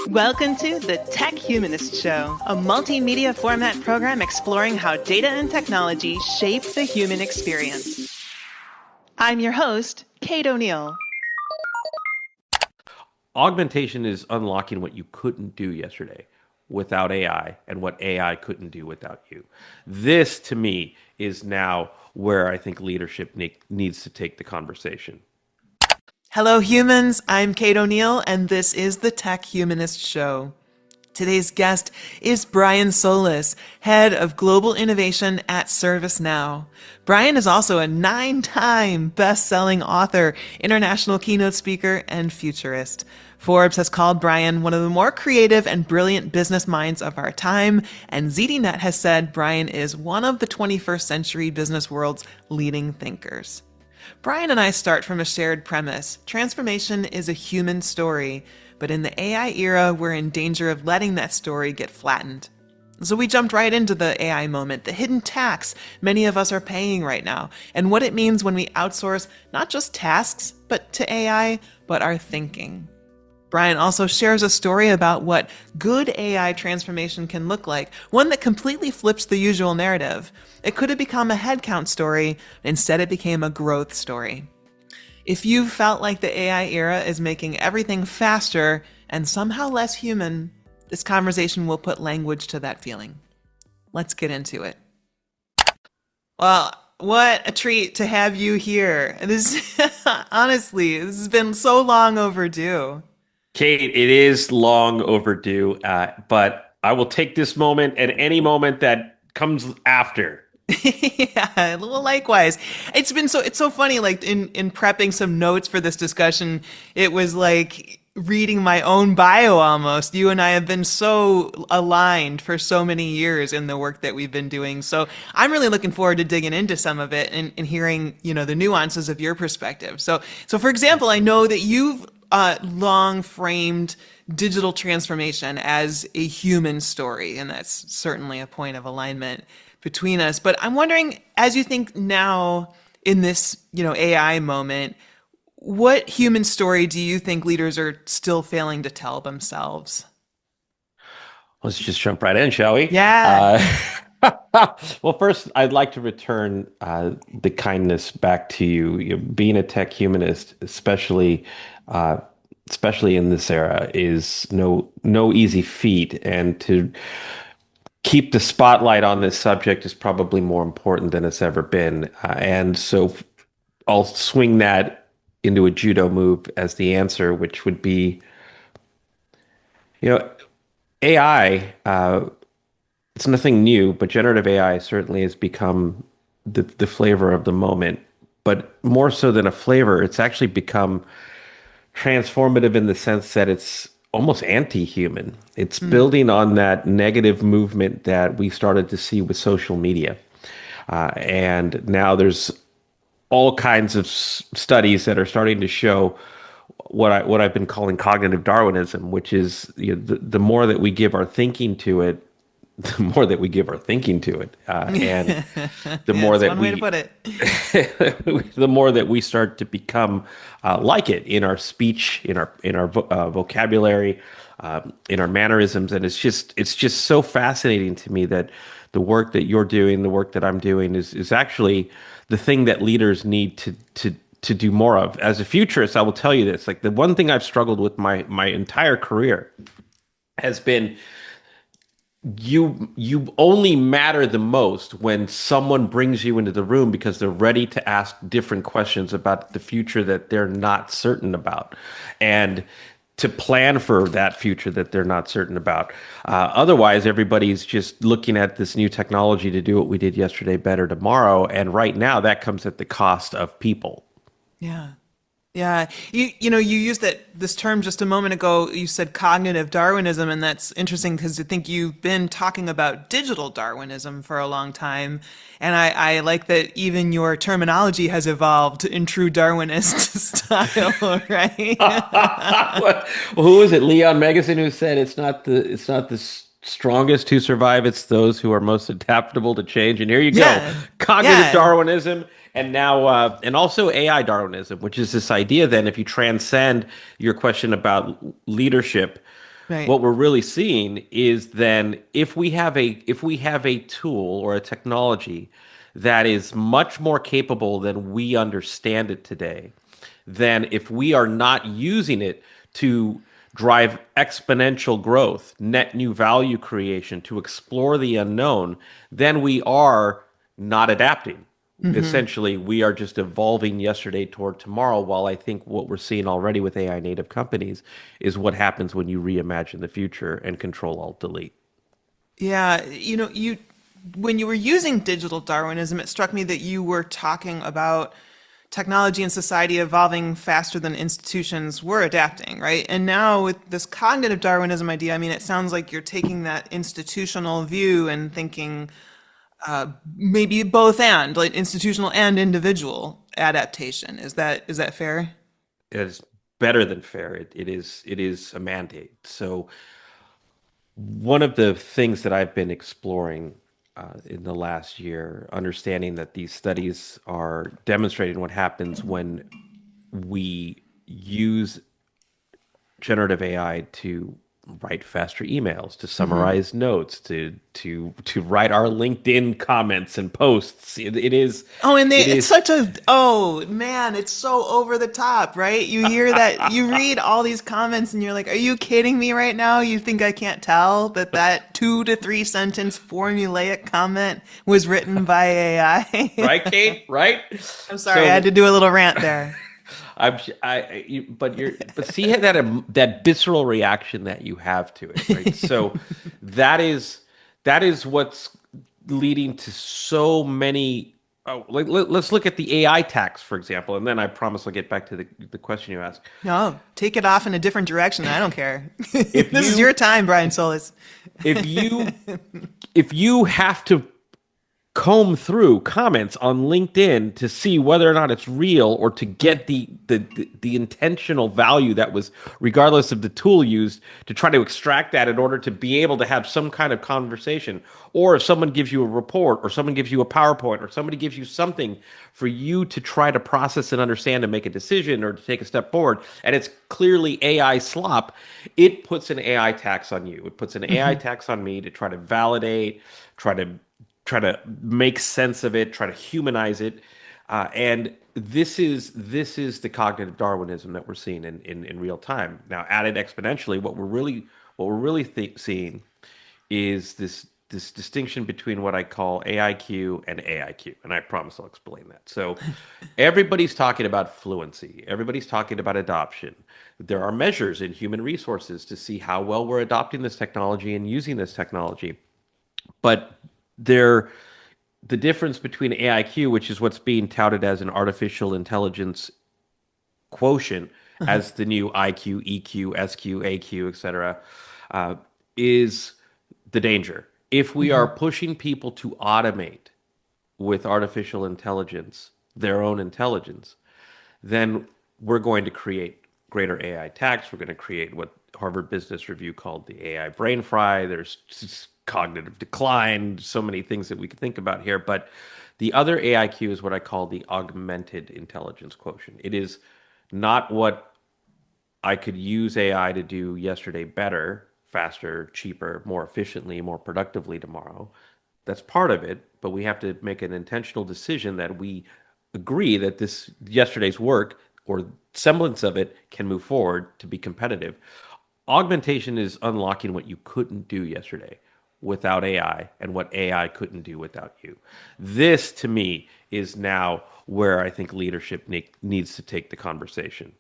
Welcome to the Tech Humanist Show, a multimedia format program exploring how data and technology shape the human experience. I'm your host, Kate O'Neill. Augmentation is unlocking what you couldn't do yesterday without AI and what AI couldn't do without you. This, to me, is now where I think leadership needs to take the conversation. Hello, humans. I'm Kate O'Neill, and this is the Tech Humanist Show. Today's guest is Brian Solis, Head of Global Innovation at ServiceNow. Brian is also a 9-time best-selling author, international keynote speaker, and futurist. Forbes has called Brian one of the more creative and brilliant business minds of our time, and ZDNet has said Brian is one of the 21st century business world's leading thinkers. Brian and I start from a shared premise. Transformation is a human story, but in the AI era, we're in danger of letting that story get flattened. So we jumped right into the AI moment, the hidden tax many of us are paying right now, and what it means when we outsource not just tasks, but to AI, but our thinking. Brian also shares a story about what good AI transformation can look like, one that completely flips the usual narrative. It could have become a headcount story, instead it became a growth story. If you've felt like the AI era is making everything faster and somehow less human, this conversation will put language to that feeling. Let's get into it. Well, what a treat to have you here. Honestly, this has been so long overdue. Kate, it is long overdue, but I will take this moment and any moment that comes after. Yeah, well, likewise. It's so funny, like in prepping some notes for this discussion, it was like reading my own bio almost. You and I have been so aligned for so many years in the work that we've been doing. So I'm really looking forward to digging into some of it and hearing, the nuances of your perspective. So for example, I know that you've long framed digital transformation as a human story, and that's certainly a point of alignment between us. But I'm wondering, as you think now in this, AI moment, what human story do you think leaders are still failing to tell themselves? Let's just jump right in, shall we? Yeah. Well, first, I'd like to return the kindness back to you. Being a tech humanist, especially in this era, is no easy feat, and to keep the spotlight on this subject is probably more important than it's ever been. And so I'll swing that into a judo move as the answer, which would be, AI. It's nothing new, but generative AI certainly has become the flavor of the moment. But more so than a flavor, it's actually become transformative in the sense that it's almost anti-human. It's building on that negative movement that we started to see with social media. And now there's all kinds of studies that are starting to show what I've been calling cognitive Darwinism, which is the more that we give our thinking to it, the more that we give our thinking to it, and the more that one way to put it. the more that we start to become like it in our speech, in our vocabulary, in our mannerisms, and it's just so fascinating to me that the work that you're doing, the work that I'm doing, is actually the thing that leaders need to do more of. As a futurist, I will tell you this: like, the one thing I've struggled with my entire career has been, you only matter the most when someone brings you into the room because they're ready to ask different questions about the future that they're not certain about, and to plan for that future that they're not certain about. Otherwise, everybody's just looking at this new technology to do what we did yesterday better tomorrow, and right now that comes at the cost of people. Yeah. Yeah. You used this term just a moment ago. You said cognitive Darwinism, and that's interesting because I think you've been talking about digital Darwinism for a long time. And I like that even your terminology has evolved in true Darwinist style, right? Well, who was it? Leon Megason, who said it's not the strongest who survive, it's those who are most adaptable to change. And here you go, cognitive Darwinism. And now, and also AI Darwinism, which is this idea then, if you transcend your question about leadership, Right. What we're really seeing is then if we have a tool or a technology that is much more capable than we understand it today, then if we are not using it to drive exponential growth, net new value creation, to explore the unknown, then we are not adapting. Hmm. Essentially, we are just evolving yesterday toward tomorrow. While I think what we're seeing already with AI native companies is what happens when you reimagine the future and control alt delete. Yeah, you when you were using digital Darwinism, it struck me that you were talking about technology and society evolving faster than institutions were adapting, right? And now with this cognitive Darwinism idea, I mean, it sounds like you're taking that institutional view and thinking maybe both and, like institutional and individual adaptation. Is that fair? It is better than fair. It is a mandate. So one of the things that I've been exploring in the last year, understanding that these studies are demonstrating what happens when we use generative AI to write faster emails, to summarize notes, to write our LinkedIn comments and posts. Oh, and It it's is such a, oh man, it's so over the top, right? You hear that, you read all these comments and you're like, are you kidding me right now? You think I can't tell that that 2 to 3 sentence formulaic comment was written by AI? right, Kate, right? I'm sorry, I had So to do a little rant there. but see that visceral reaction that you have to it, right? So that is that is what's leading to so many. Oh, let's look at the AI tax, for example, and then I promise I'll get back to the question you asked. No, take it off in a different direction. I don't care. If This is your you time, Brian Solis. if you if you have to comb through comments on LinkedIn to see whether or not it's real or to get the intentional value that was regardless of the tool used to try to extract that in order to be able to have some kind of conversation, or if someone gives you a report or someone gives you a PowerPoint or somebody gives you something for you to try to process and understand and make a decision or to take a step forward, and it's clearly AI slop, it puts an AI tax on you. It puts an AI tax on me to try to validate, try to make sense of it, try to humanize it, and this is the cognitive Darwinism that we're seeing in real time now. Added exponentially, what we're really seeing is this distinction between what I call AIQ and AIQ, and I promise I'll explain that. So everybody's talking about fluency, everybody's talking about adoption. There are measures in human resources to see how well we're adopting this technology and using this technology, but there the difference between AIQ, which is what's being touted as an artificial intelligence quotient, as the new IQ, EQ, SQ, AQ, etc., uh, is the danger. If we are pushing people to automate with artificial intelligence their own intelligence, then we're going to create greater AI tax. We're going to create what Harvard Business Review called the AI brain fry. There's cognitive decline, so many things that we could think about here. But the other AIQ is what I call the augmented intelligence quotient. It is not what I could use AI to do yesterday better, faster, cheaper, more efficiently, more productively tomorrow. That's part of it, but we have to make an intentional decision that we agree that this yesterday's work or semblance of it can move forward to be competitive. Augmentation is unlocking what you couldn't do yesterday without AI and what AI couldn't do without you. This to me is now where I think leadership needs to take the conversation.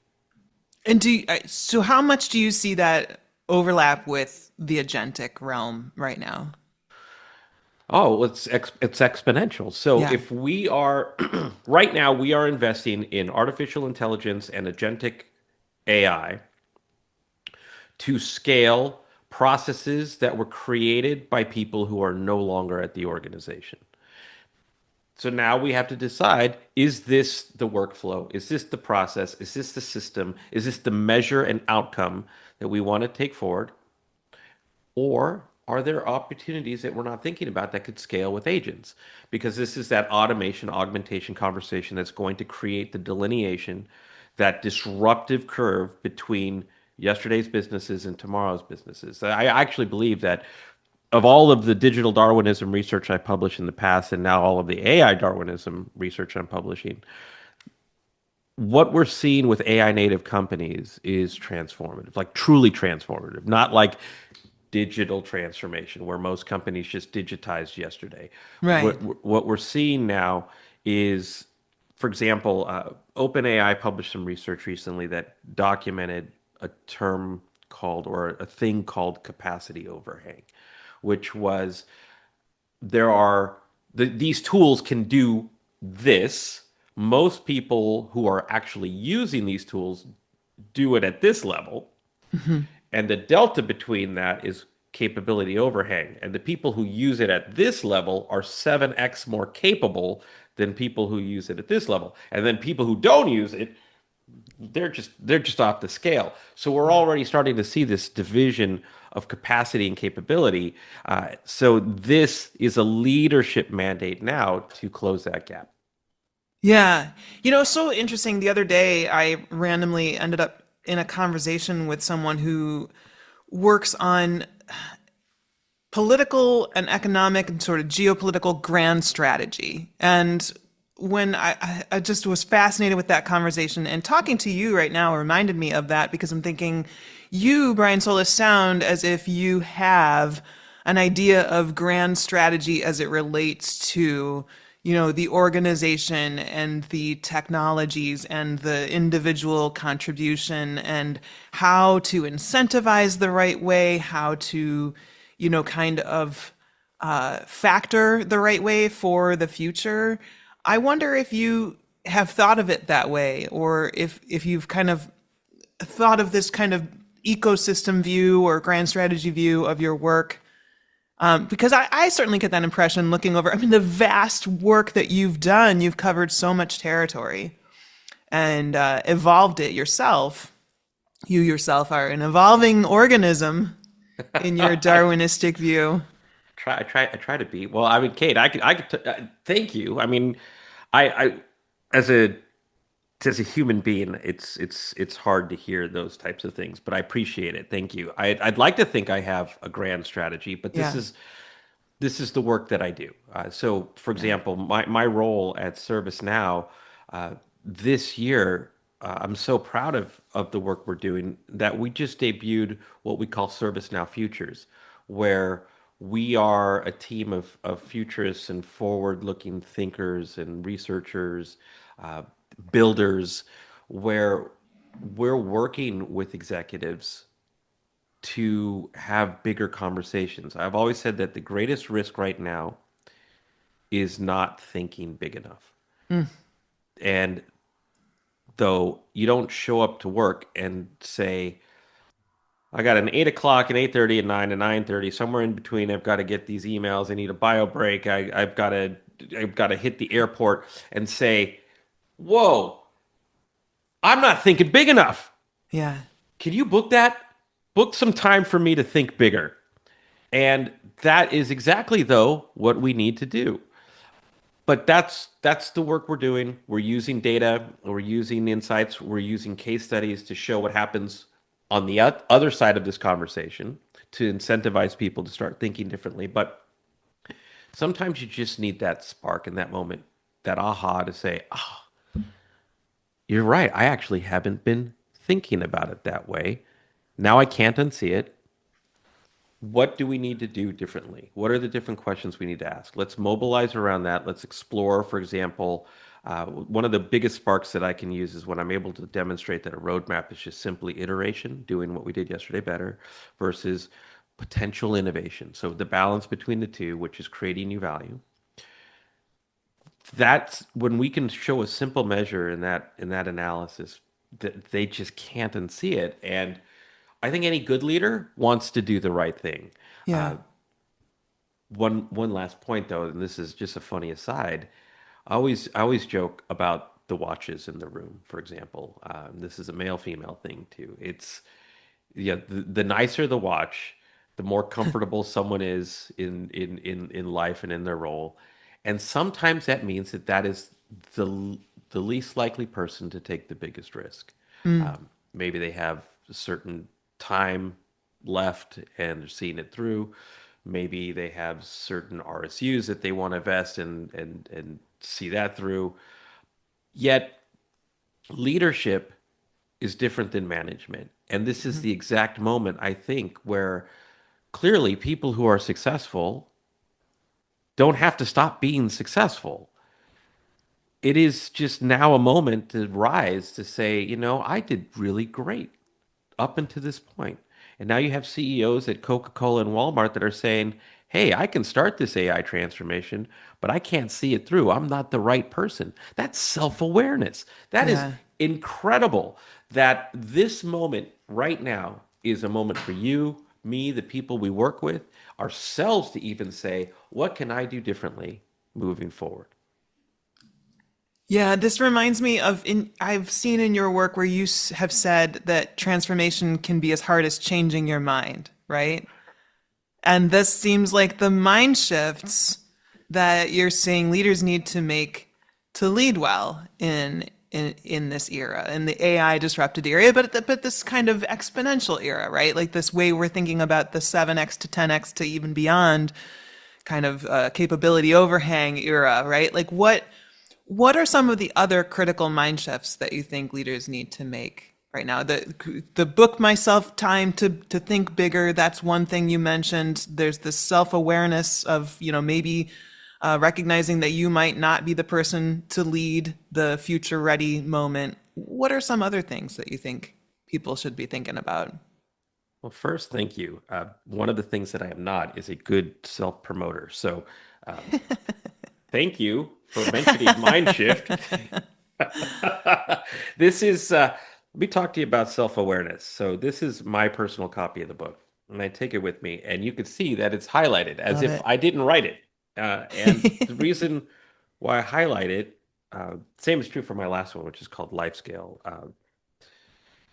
And so how much do you see that overlap with the agentic realm right now? Oh, it's exponential. So Yeah. if we are right now, we are investing in artificial intelligence and agentic AI to scale processes that were created by people who are no longer at the organization. So now we have to decide, is this the workflow? Is this the process? Is this the system? Is this the measure and outcome that we want to take forward? Or are there opportunities that we're not thinking about that could scale with agents? Because this is that automation, augmentation conversation that's going to create the delineation, that disruptive curve between yesterday's businesses and tomorrow's businesses. I actually believe that of all of the digital Darwinism research I published in the past, and now all of the AI Darwinism research I'm publishing, what we're seeing with AI native companies is transformative, like truly transformative, not like digital transformation where most companies just digitized yesterday. Right. What we're seeing now is, for example, OpenAI published some research recently that documented a term called, or a thing called, capacity overhang, which was these tools can do this. Most people who are actually using these tools do it at this level, Hmm. and the delta between that is capability overhang. And the people who use it at this level are 7x more capable than people who use it at this level. And then people who don't use it, they're just off the scale. So we're Yeah. already starting to see this division of capacity and capability. So this is a leadership mandate now to close that gap. Yeah. So interesting. The other day, I randomly ended up in a conversation with someone who works on political and economic and sort of geopolitical grand strategy. And when I just was fascinated with that conversation, and talking to you right now reminded me of that, because I'm thinking you, Brian Solis, sound as if you have an idea of grand strategy as it relates to the organization and the technologies and the individual contribution, and how to incentivize the right way, how to kind of factor the right way for the future. I wonder if you have thought of it that way, or if you've kind of thought of this kind of ecosystem view or grand strategy view of your work. Because I certainly get that impression looking over. I mean, the vast work that you've done, you've covered so much territory and evolved it yourself. You yourself are an evolving organism in your Darwinistic view. I try to be. Well, I mean, Kate, thank you. I mean, I as a human being, it's hard to hear those types of things, but I appreciate it. Thank you. I'd like to think I have a grand strategy, but this Yeah, is this is the work that I do. So, for yeah, example, my role at ServiceNow this year, I'm so proud of the work we're doing that we just debuted what we call ServiceNow Futures, where we are a team of futurists and forward-looking thinkers and researchers, uh, builders, where we're working with executives to have bigger conversations. I've always said that the greatest risk right now is not thinking big enough. And though you don't show up to work and say, I got an 8 o'clock, an 8:30, and 9 and 9:30, somewhere in between, I've got to get these emails. I need a bio break. I've got to hit the airport and say, whoa, I'm not thinking big enough. yeah, Can you book that? Book some time for me to think bigger. And that is exactly, though, what we need to do. But that's the work we're doing. We're using data, we're using insights, we're using case studies to show what happens on the other side of this conversation to incentivize people to start thinking differently. But sometimes you just need that spark in that moment, that aha to say, "Ah, you're right. I actually haven't been thinking about it that way. Now I can't unsee it. What do we need to do differently? What are the different questions we need to ask? Let's mobilize around that. Let's explore, for example, one of the biggest sparks that I can use is when I'm able to demonstrate that a roadmap is just simply iteration, doing what we did yesterday better, versus potential innovation. So the balance between the two, which is creating new value. That's when we can show a simple measure in that analysis that they just can't unsee it. And I think any good leader wants to do the right thing. yeah. One last point though, and this is just a funny aside. I always joke about the watches in the room. For example, this is a male female thing too. It's yeah, the nicer the watch, the more comfortable someone is in life and in their role, and sometimes that means that is the the least likely person to take the biggest risk. Mm, Maybe they have a certain time left and they're seeing it through. Maybe they have certain RSUs that they want to vest and see that through. Yet leadership is different than management. And this is Mhm. the exact moment, I think, where clearly people who are successful don't have to stop being successful. It is just now a moment to rise to say, I did really great up until this point. And now you have CEOs at Coca-Cola and Walmart that are saying, hey, I can start this AI transformation, but I can't see it through. I'm not the right person. That's self-awareness. That is Yeah. incredible that this moment right now is a moment for you, me, the people we work with, ourselves to even say, what can I do differently moving forward? Yeah, this reminds me of I've seen in your work where you have said that transformation can be as hard as changing your mind, right? And this seems like the mind shifts that you're saying leaders need to make to lead well in this era, in the AI disrupted era, but this kind of exponential era, right? Like this way we're thinking about the 7x to 10x to even beyond kind of capability overhang era, right? Like what are some of the other critical mind shifts that you think leaders need to make right now? The book myself time to think bigger. That's one thing you mentioned. There's this self awareness of maybe recognizing that you might not be the person to lead the future ready moment. What are some other things that you think people should be thinking about? Well, first, thank you. One of the things that I am not is a good self promoter. So, um, thank you for mentioning mind shift. This is, let me talk to you about self awareness. So, this is my personal copy of the book, and I take it with me, and you can see that it's highlighted as Love if it. I didn't write it. And the reason why I highlight it, same is true for my last one, which is called Life Scale,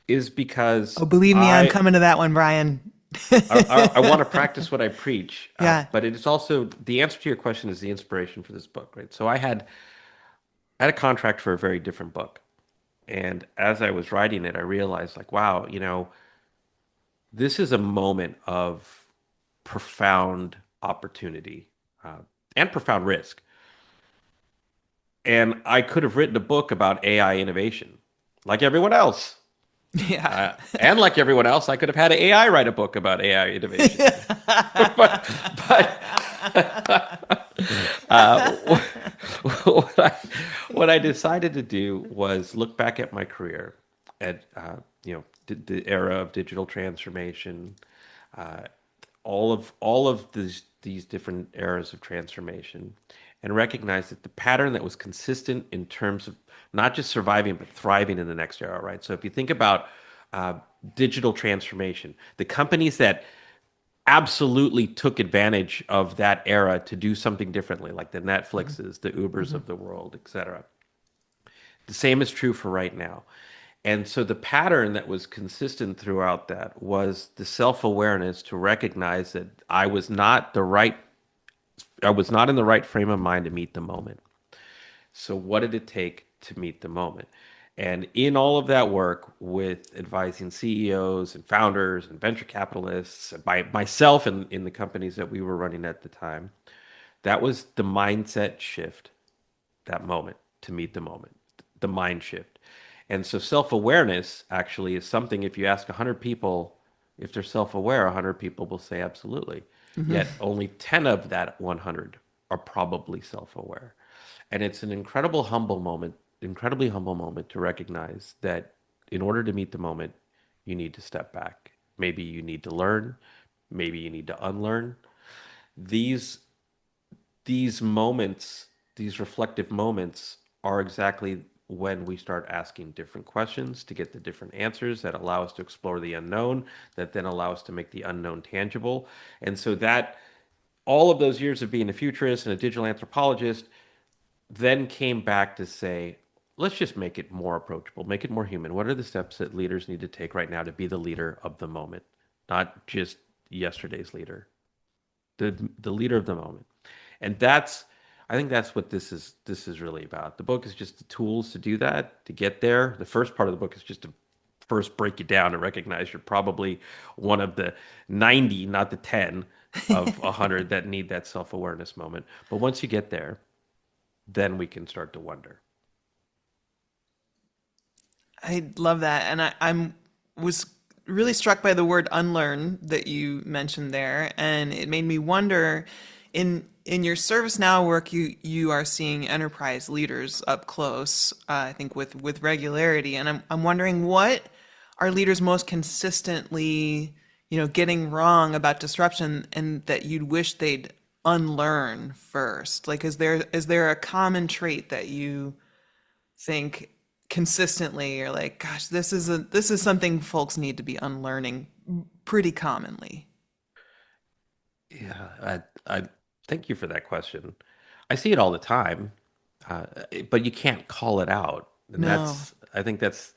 is because Oh, believe me, I'm I coming to that one, Brian. I want to practice what I preach, Yeah. but it is also the answer to your question is the inspiration for this book, right? So I had a contract for a very different book, and as I was writing it, I realized like, wow, this is a moment of profound opportunity uh, and profound risk, and I could have written a book about AI innovation, like everyone else. Yeah. And like everyone else, I could have had AI write a book about AI innovation. But uh, what I what I decided to do was look back at my career at the era of digital transformation, uh, all of these different eras of transformation, and recognize that the pattern that was consistent in terms of not just surviving but thriving in the next era, right? So if you think about uh, digital transformation, the companies that absolutely took advantage of that era to do something differently, like the Netflixes, the Ubers Mhm. of the world, etc. The same is true for right now. And so the pattern that was consistent throughout that was the self-awareness to recognize that I was not in the right frame of mind to meet the moment. So what did it take to meet the moment? And in all of that work with advising CEOs and founders and venture capitalists, by myself and in the companies that we were running at the time, that was the mindset shift, that moment to meet the moment, the mind shift. And so self-awareness actually is something, if you ask 100 people if they're self-aware, 100 people will say absolutely. Yet only 10 of that 100 are probably self-aware. And it's an incredibly humble moment to recognize that in order to meet the moment, you need to step back. Maybe you need to learn, maybe you need to unlearn. These these moments, these reflective moments, are exactly when we start asking different questions to get the different answers that allow us to explore the unknown, that then allow us to make the unknown tangible. And so that all of those years of being a futurist and a digital anthropologist then came back to say, let's just make it more approachable, make it more human. What are the steps that leaders need to take right now to be the leader of the moment, not just yesterday's leader, the leader of the moment? And I think that's what this is really about. The book is just the tools to do that, to get there. The first part of the book is just to first break you down and recognize you're probably one of the 90, not the 10 of 100 that need that self-awareness moment. But once you get there, then we can start to wonder. I love that, and I'm was really struck by the word unlearn that you mentioned there, and it made me wonder. In your ServiceNow work, you are seeing enterprise leaders up close, I think with regularity, and I'm wondering what are leaders most consistently, getting wrong about disruption, and that you'd wish they'd unlearn first. Like, is there a common trait that you think consistently you're like, gosh, this is something folks need to be unlearning pretty commonly? Yeah, I thank you for that question. I see it all the time, uh, but you can't call it out, and No. that's I think that's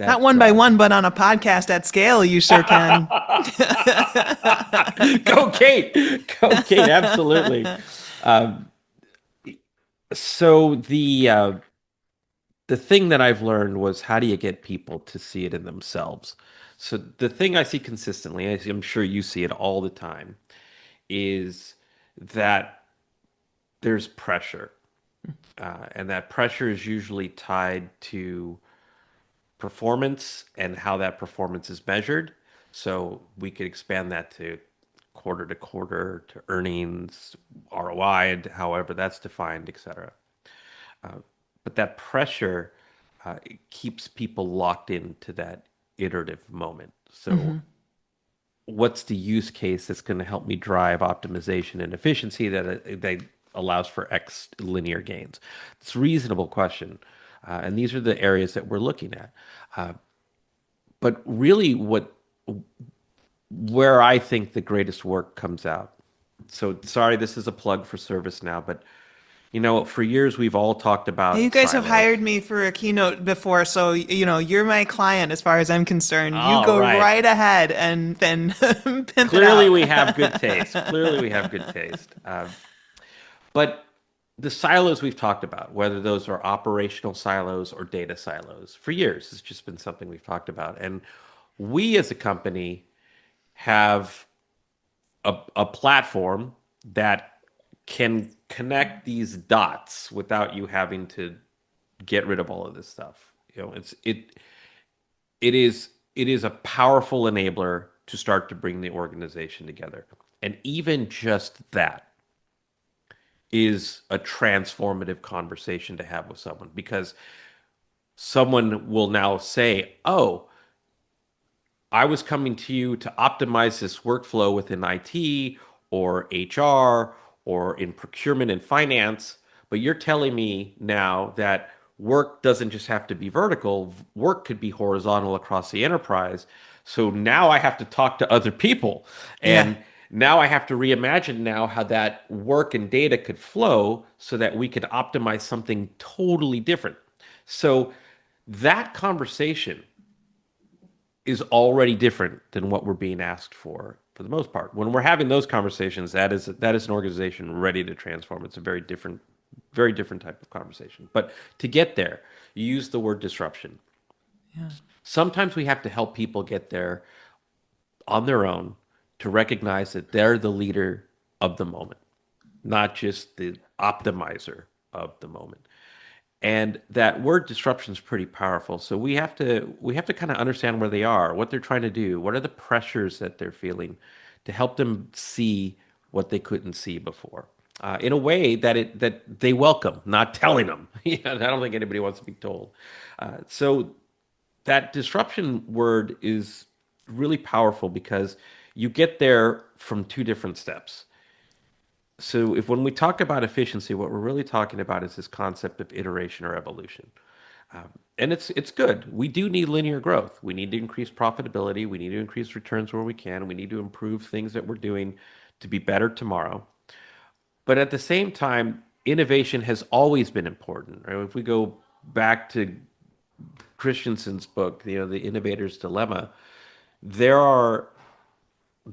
Not that. one by one, but on a podcast at scale, you sure can. Go Kate, go Kate, absolutely. Um, so the thing that I've learned was how do you get people to see it in themselves? So the thing I see consistently, as I'm sure you see it all the time, is that there's pressure. And that pressure is usually tied to performance and how that performance is measured. So we could expand that to quarter, to earnings, ROI, and however that's defined, et cetera. But that pressure keeps people locked into that iterative moment. So what's the use case that's going to help me drive optimization and efficiency that allows for X linear gains? It's a reasonable question. And these are the areas that we're looking at. But really, where I think the greatest work comes out. So sorry, this is a plug for ServiceNow, but for years we've all talked Hey, you about guys have hired silos. me for a keynote before, so you're my client as far as I'm concerned. You All go right. right ahead and then pimp it Clearly, out. we have good taste. Clearly, we have good taste. But the silos we've talked about, whether those are operational silos or data silos, for years, it's just been something we've talked about. And we as a company have a platform that can connect these dots without you having to get rid of all of this stuff. It is a powerful enabler to start to bring the organization together. And even just that is a transformative conversation to have with someone because someone will now say, "Oh, I was coming to you to optimize this workflow within IT or HR or in procurement and finance, but you're telling me now that work doesn't just have to be vertical, work could be horizontal across the enterprise. So now I have to talk to other people. Yeah. And now I have to reimagine now how that work and data could flow so that we could optimize something totally different." So that conversation is already different than what we're being asked for the most part. When we're having those conversations, that is an organization ready to transform. It's a very different type of conversation. But to get there, you use the word disruption. Yeah. Sometimes we have to help people get there on their own to recognize that they're the leader of the moment, not just the optimizer of the moment. And that word disruption is pretty powerful. So we have to kind of understand where they are, what they're trying to do, what are the pressures that they're feeling to help them see what they couldn't see before. In a way that they welcome, not telling them. I don't think anybody wants to be told. So that disruption word is really powerful because you get there from two different steps. So if when we talk about efficiency, what we're really talking about is this concept of iteration or evolution. And it's good. We do need linear growth. We need to increase profitability. We need to increase returns where we can. We need to improve things that we're doing to be better tomorrow. But at the same time, innovation has always been important. Right? If we go back to Christensen's book, The Innovator's Dilemma, there are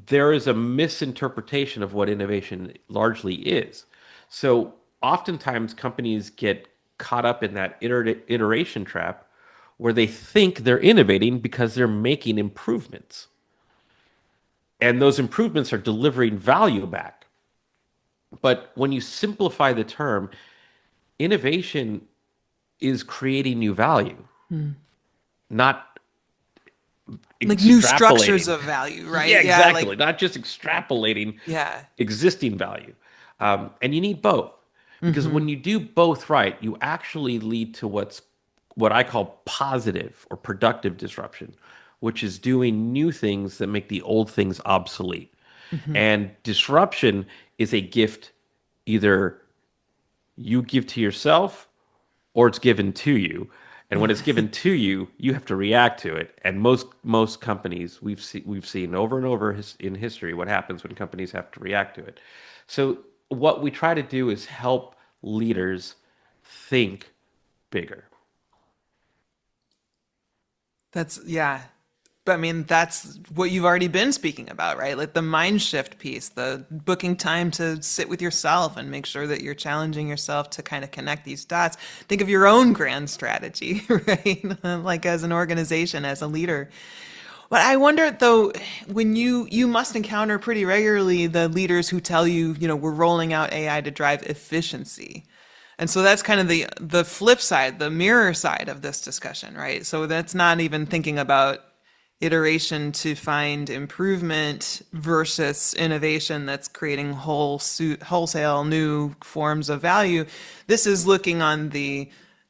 there is a misinterpretation of what innovation largely is. So oftentimes companies get caught up in that iteration trap where they think they're innovating because they're making improvements. And those improvements are delivering value back. But when you simplify the term, innovation is creating new value, not Like new structures extrapolating. of value, Yeah, right? Yeah, like, exactly. Not just extrapolating yeah. existing value. And you need both because Mm-hmm. when you do both right, you actually lead to what I call positive or productive disruption, which is doing new things that make the old things obsolete. Mm-hmm. And disruption is a gift either you give to yourself or it's given to you. And when Yeah. it's given to you, you have to react to it. And most companies we've seen over and over in history what happens when companies have to react to it. So what we try to do is help leaders think bigger. That's, yeah. But I mean, that's what you've already been speaking about, right? Like the mind shift piece, the booking time to sit with yourself and make sure that you're challenging yourself to kind of connect these dots. Think of your own grand strategy, right? Like as an organization, as a leader. But I wonder though, when you must encounter pretty regularly the leaders who tell you, we're rolling out AI to drive efficiency. And so that's kind of the flip side, the mirror side of this discussion, right? So that's not even thinking about iteration to find improvement versus innovation that's creating wholesale new forms of value. This is looking on the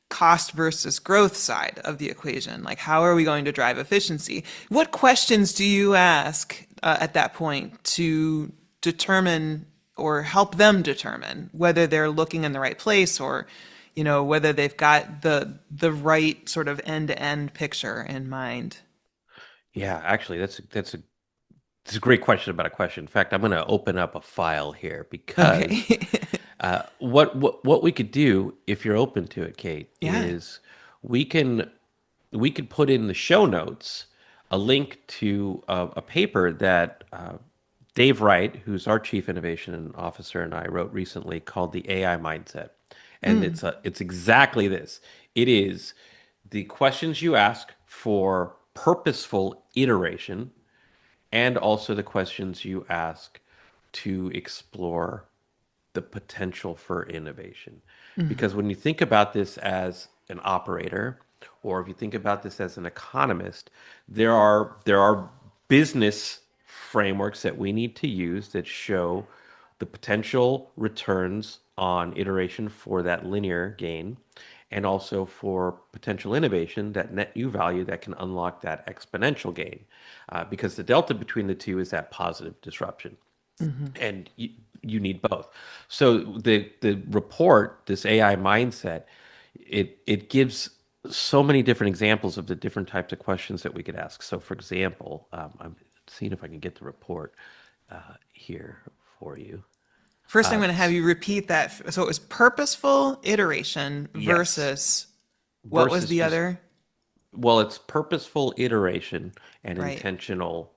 cost versus growth side of the equation. Like, how are we going to drive efficiency? What questions do you ask at that point to determine or help them determine whether they're looking in the right place, or whether they've got the right sort of end-to-end picture in mind? Yeah, actually, that's a great question about a question. In fact, I'm going to open up a file here because Okay. what we could do, if you're open to it, Kate, Yeah. is we can we could put in the show notes a link to a paper that Dave Wright, who's our chief innovation officer, and I wrote recently called the AI Mindset, and Mm. it's exactly this. It is the questions you ask for purposeful iteration and also the questions you ask to explore the potential for innovation. Mm. Because when you think about this as an operator, or if you think about this as an economist, there are business frameworks that we need to use that show the potential returns on iteration for that linear gain and also for potential innovation, that net new value that can unlock that exponential gain. Because the delta between the two is that positive disruption Mm-hmm. and you need both. So the report, this AI mindset, it gives so many different examples of the different types of questions that we could ask. So, for example, I'm seeing if I can get the report here for you. First, I'm going to have you repeat that. So it was purposeful iteration Yes, versus what was versus the just other? well, it's purposeful iteration and Right. intentional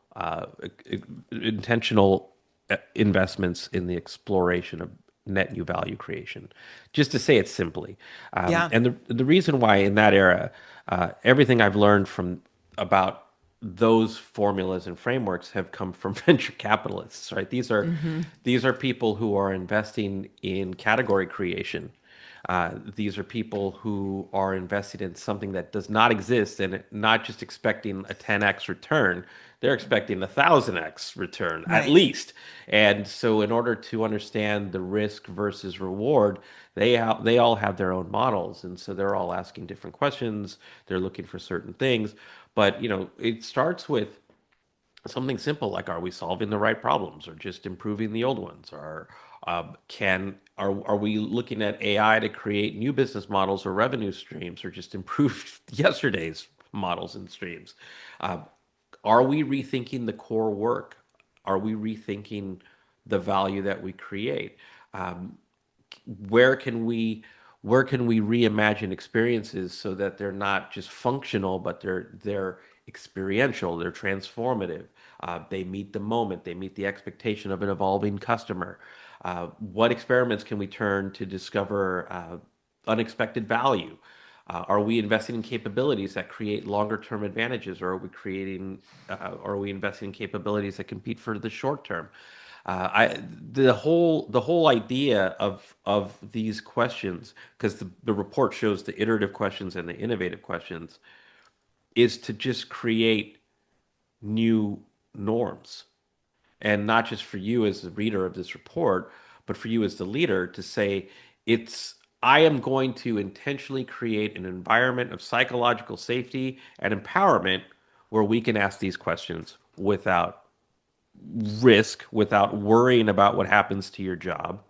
investments in the exploration of net new value creation. Just to say it simply, Yeah. and the reason why in that era, everything I've learned from about those formulas and frameworks have come from venture capitalists, right? Mm-hmm. These are people who are investing in category creation. These are people who are invested in something that does not exist and not just expecting a 10x return. They're expecting a 1000x return at Right. least. And so, in order to understand the risk versus reward, they all have their own models, and so they're all asking different questions. They're looking for certain things, but it starts with something simple like are we solving the right problems or just improving the old ones or can are we looking at AI to create new business models or revenue streams or just improve yesterday's models and streams? uh, are we rethinking the core work? Are we rethinking the value that we create? um, where can we reimagine experiences so that they're not just functional, but they're experiential, they're transformative. They meet the moment, they meet the expectation of an evolving customer. What experiments can we turn to discover unexpected value? Are we investing in capabilities that create longer term advantages, or are we investing in capabilities that compete for the short term? The whole idea of these questions, because the report shows the iterative questions and the innovative questions, is to just create new norms, and not just for you as the reader of this report, but for you as the leader to say, it's I am going to intentionally create an environment of psychological safety and empowerment where we can ask these questions without risk, without worrying about what happens to your job,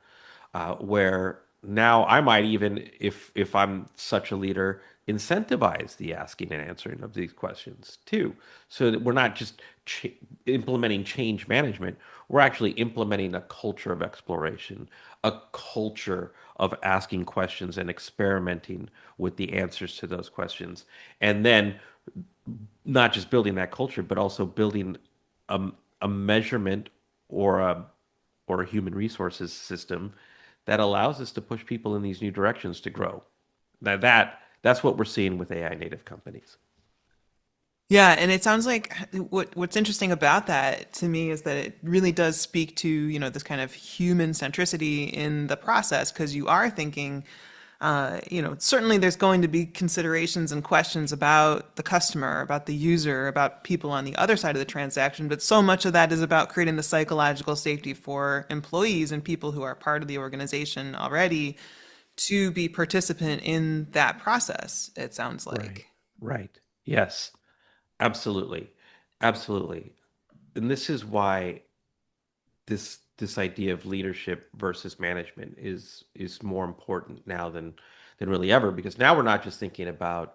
where now I might even, if I'm such a leader, incentivize the asking and answering of these questions too, so that we're not just implementing change management. We're actually implementing a culture of exploration, a culture of asking questions and experimenting with the answers to those questions, and then not just building that culture, but also building a, a measurement or a human resources system that allows us to push people in these new directions to grow. Now that's what we're seeing with AI native companies. Yeah, and it sounds like what's interesting about that to me is that it really does speak to, this kind of human centricity in the process because you are thinking, certainly there's going to be considerations and questions about the customer, about the user, about people on the other side of the transaction, but so much of that is about creating the psychological safety for employees and people who are part of the organization already to be participant in that process, it sounds Right. like. Right. Yes. Absolutely. Absolutely. And this is why this idea of leadership versus management is more important now than really ever, because now we're not just thinking about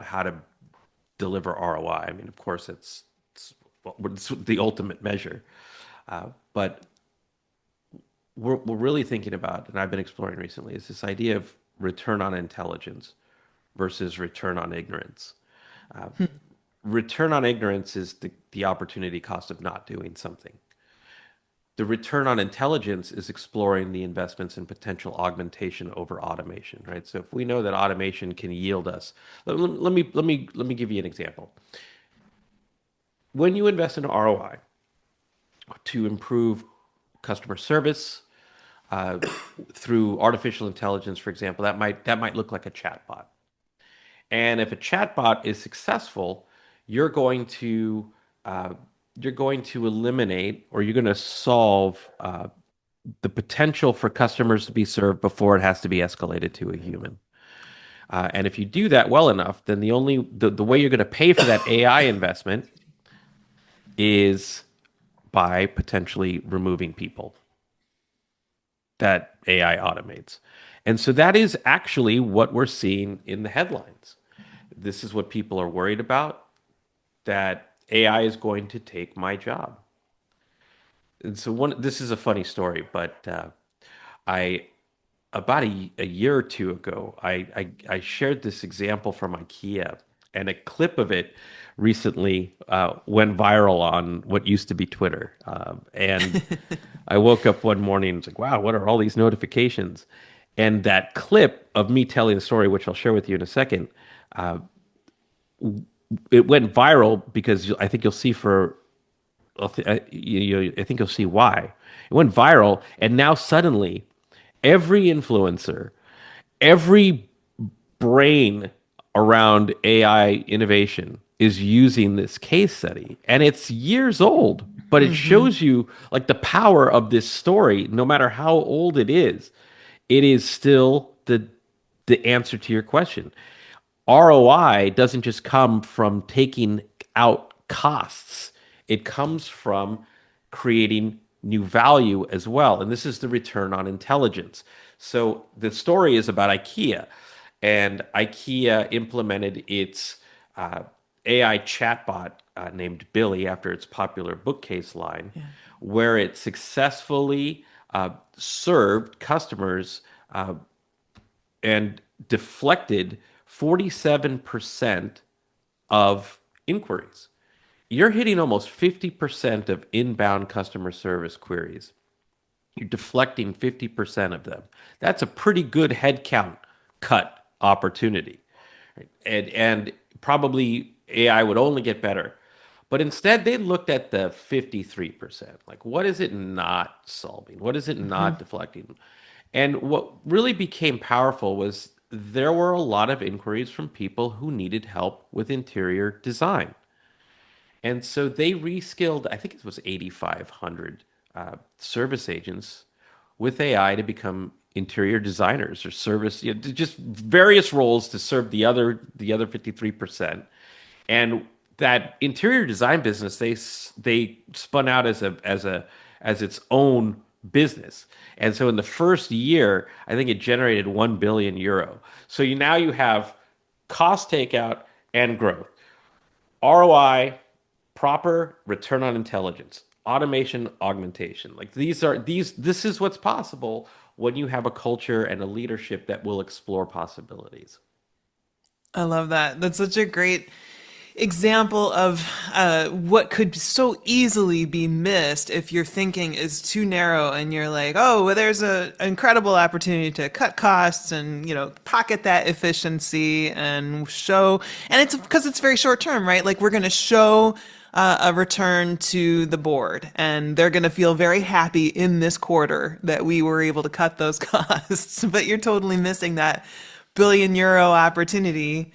how to deliver ROI. I mean, of course, it's the ultimate measure, but we're really thinking about, and I've been exploring recently, is this idea of return on intelligence versus return on ignorance. Return on ignorance is the opportunity cost of not doing something. The return on intelligence is exploring the investments in potential augmentation over automation, right? So if we know that automation can yield us, let me give you an example. When you invest in ROI to improve customer service through artificial intelligence, for example, that might look like a chatbot. And if a chatbot is successful, you're going to uh, you're going to eliminate, or you're going to solve the potential for customers to be served before it has to be escalated to a human. And if you do that well enough, then the way you're going to pay for that AI investment is by potentially removing people that AI automates. And so that is actually what we're seeing in the headlines. This is what people are worried about, that AI is going to take my job. And so this is a funny story, but I about a year or two ago, I shared this example from IKEA, and a clip of it recently went viral on what used to be Twitter. And I woke up one morning and was like, wow, what are all these notifications? And that clip of me telling the story, which I'll share with you in a second, it went viral because I think you'll see I think you'll see why. It went viral, and now suddenly every influencer, every brain around AI innovation is using this case study. And it's years old, but it Hmm. shows you like the power of this story. No matter how old it is still the answer to your question. ROI doesn't just come from taking out costs. It comes from creating new value as well. And this is the return on intelligence. So the story is about IKEA, and IKEA implemented its uh, AI chatbot named Billy after its popular bookcase line, Yeah. where it successfully served customers and deflected 47% of inquiries. You're hitting almost 50% of inbound customer service queries you're deflecting 50% of them. That's a pretty good headcount cut opportunity. And probably AI would only get better. But instead, they looked at the 53%. Like, what is it not solving? What is it Hmm. not deflecting? And what really became powerful was there were a lot of inquiries from people who needed help with interior design. And so they reskilled, I think it was 8,500 service agents with AI to become interior designers or service, just various roles to serve the other 53%. And that interior design business, they spun out as its own business. And so in the first year, I think it generated 1 billion euro. So you have cost takeout and growth. ROI, proper return on intelligence, automation, augmentation. Like this is what's possible when you have a culture and a leadership that will explore possibilities. I love that. That's such a great example of what could so easily be missed if your thinking is too narrow and you're like, oh, well, there's an incredible opportunity to cut costs and, pocket that efficiency and show. And it's because it's very short term, right? Like we're going to show a return to the board and they're going to feel very happy in this quarter that we were able to cut those costs. But you're totally missing that billion-euro opportunity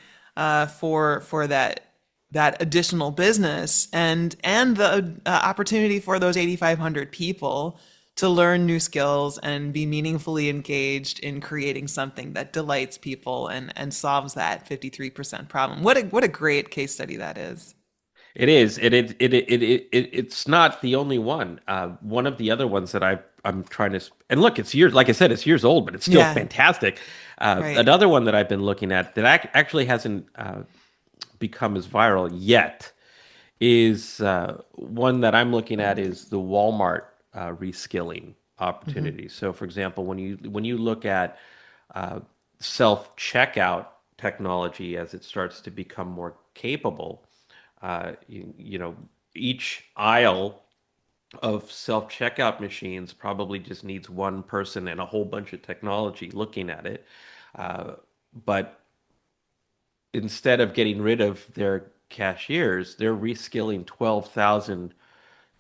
for that additional business and the opportunity for those 8,500 people to learn new skills and be meaningfully engaged in creating something that delights people and solves that 53% problem. What a great case study that is. It is. It's not the only one. One of the other ones that I'm trying to, and look, it's years, like I said, it's years old, but it's still Yeah, fantastic. right. Another one that I've been looking at that actually hasn't become as viral yet is one that I'm looking at is the Walmart reskilling Hmm. opportunity. So, for example, when you look at self checkout technology as it starts to become more capable, each aisle of self checkout machines probably just needs one person and a whole bunch of technology looking at it. But instead of getting rid of their cashiers, they're reskilling 12,000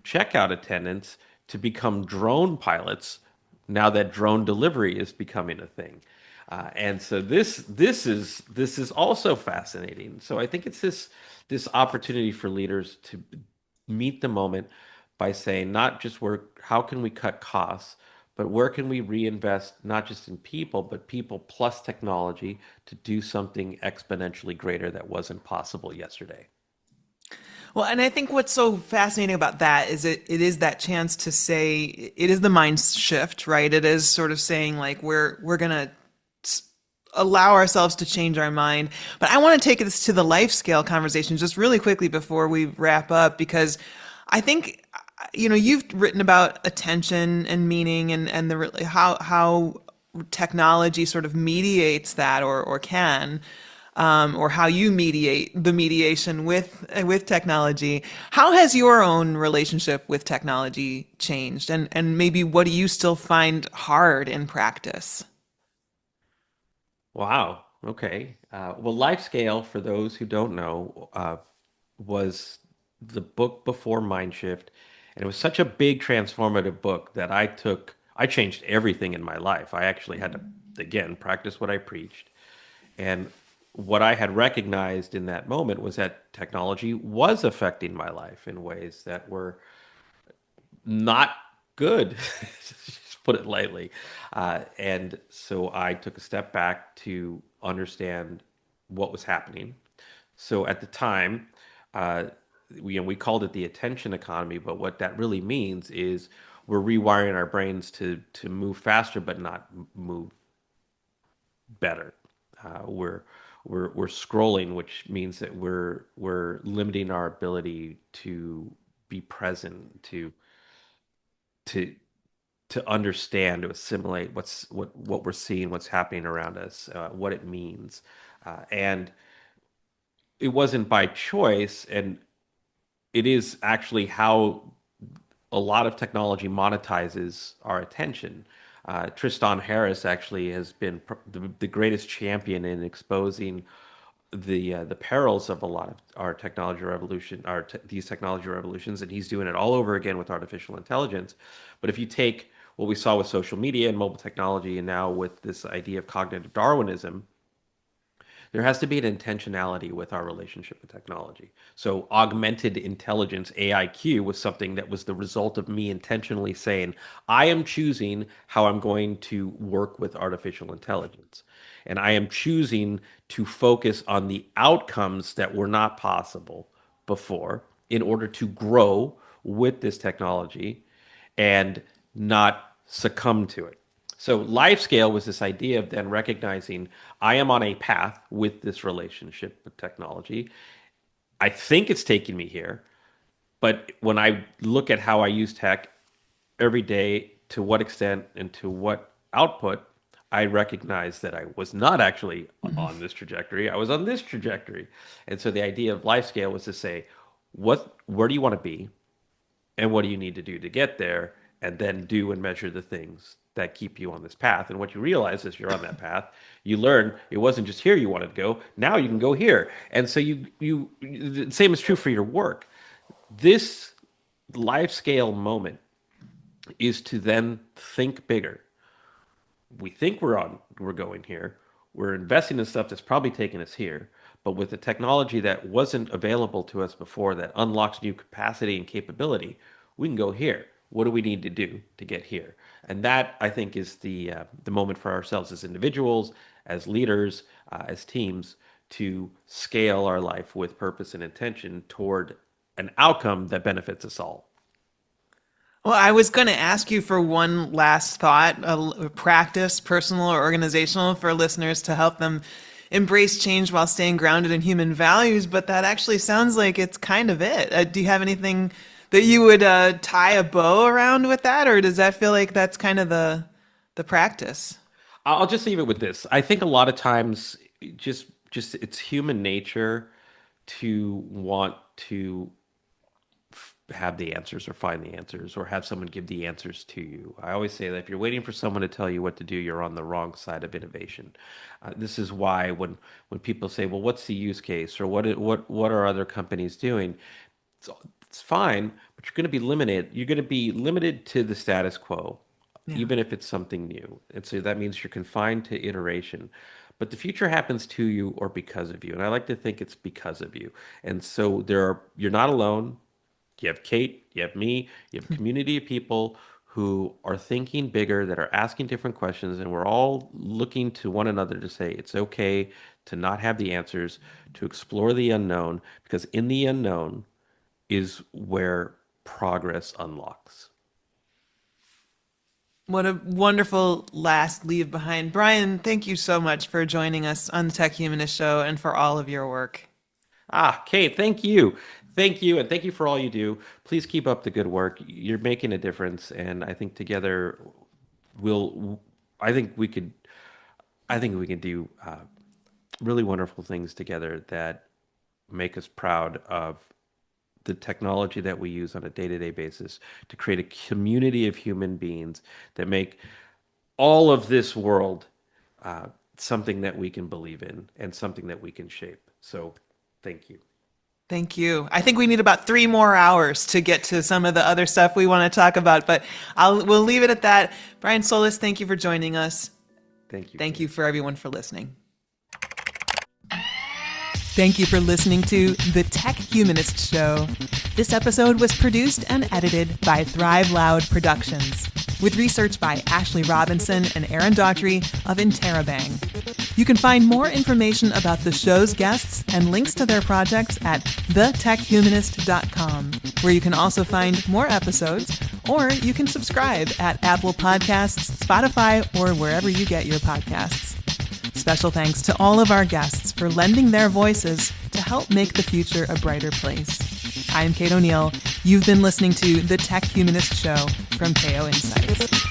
checkout attendants to become drone pilots now that drone delivery is becoming a thing. And so this is also fascinating. So I think it's this opportunity for leaders to meet the moment by saying not just where how can we cut costs, but where can we reinvest not just in people, but people plus technology to do something exponentially greater that wasn't possible yesterday. Well, and I think what's so fascinating about that is it is that chance to say it is the mind shift, right? It is sort of saying like we're gonna allow ourselves to change our mind. But I want to take this to the life scale conversation just really quickly before we wrap up because I think you've written about attention and meaning and the how technology sort of mediates that or can or how you mediate the mediation with technology. How has your own relationship with technology changed, and maybe what do you still find hard in practice? Wow. Okay. Well, Life Scale, for those who don't know, was the book before Mindshift, and it was such a big transformative book that I changed everything in my life. I actually had to, again, practice what I preached. And what I had recognized in that moment was that technology was affecting my life in ways that were not good, just put it lightly. And so I took a step back to understand what was happening. So at the time, uh, we called it the attention economy, but what that really means is we're rewiring our brains to move faster, but not move better. We're scrolling, which means that we're limiting our ability to be present, to to understand, to assimilate what we're seeing, what's happening around us, what it means, and it wasn't by choice, and it is actually how a lot of technology monetizes our attention. Tristan Harris actually has been the greatest champion in exposing the perils of a lot of our technology revolution, these technology revolutions, and he's doing it all over again with artificial intelligence. But if you take what we saw with social media and mobile technology, and now with this idea of cognitive Darwinism, there has to be an intentionality with our relationship with technology. So augmented intelligence, AIQ, was something that was the result of me intentionally saying, I am choosing how I'm going to work with artificial intelligence. And I am choosing to focus on the outcomes that were not possible before in order to grow with this technology and not succumb to it. So life scale was this idea of then recognizing I am on a path with this relationship with technology. I think it's taking me here, but when I look at how I use tech every day, to what extent and to what output, I recognize that I was not actually on this trajectory. I was on this trajectory. And so the idea of life scale was to say, where do you want to be? And what do you need to do to get there? And then do and measure the things that keep you on this path. And what you realize is you're on that path, you learn it wasn't just here you wanted to go. Now you can go here. And so the same is true for your work. This life scale moment is to then think bigger. We think we're going here. We're investing in stuff that's probably taking us here. But with the technology that wasn't available to us before that unlocks new capacity and capability, we can go here. What do we need to do to get here? And that, I think, is the moment for ourselves as individuals, as leaders, as teams, to scale our life with purpose and intention toward an outcome that benefits us all. Well, I was going to ask you for one last thought, a practice, personal or organizational, for listeners to help them embrace change while staying grounded in human values, but that actually sounds like it's kind of it. Do you have anything that you would tie a bow around with that, or does that feel like that's kind of the practice? I'll just leave it with this. I think a lot of times, just it's human nature to want to have the answers or find the answers or have someone give the answers to you. I always say that if you're waiting for someone to tell you what to do, you're on the wrong side of innovation. This is why when people say, "Well, what's the use case?" or "What are other companies doing?" It's fine, but you're going to be limited. You're going to be limited to the status quo, Yeah. even if it's something new. And so that means you're confined to iteration. But the future happens to you or because of you. And I like to think it's because of you. And so you're not alone. You have Kate, you have me, you have a community of people who are thinking bigger, that are asking different questions, and we're all looking to one another to say it's okay to not have the answers, to explore the unknown, because in the unknown is where progress unlocks. What a wonderful last leave behind. Brian, thank you so much for joining us on the Tech Humanist Show and for all of your work. Kate, thank you. Thank you, and thank you for all you do. Please keep up the good work. You're making a difference, and I think together I think we could do really wonderful things together that make us proud of the technology that we use on a day-to-day basis to create a community of human beings that make all of this world something that we can believe in and something that we can shape. So thank you. Thank you. I think we need about 3 more hours to get to some of the other stuff we want to talk about, but we'll leave it at that. Brian Solis, thank you for joining us. Thank you. Thank you for everyone for listening. Thank you for listening to the Tech Humanist Show. This episode was produced and edited by Thrive Loud Productions, with research by Ashley Robinson and Aaron Daughtry of Interrobang. You can find more information about the show's guests and links to their projects at thetechhumanist.com, where you can also find more episodes, or you can subscribe at Apple Podcasts, Spotify, or wherever you get your podcasts. Special thanks to all of our guests for lending their voices to help make the future a brighter place. I'm Kate O'Neill. You've been listening to the Tech Humanist Show from KO Insights.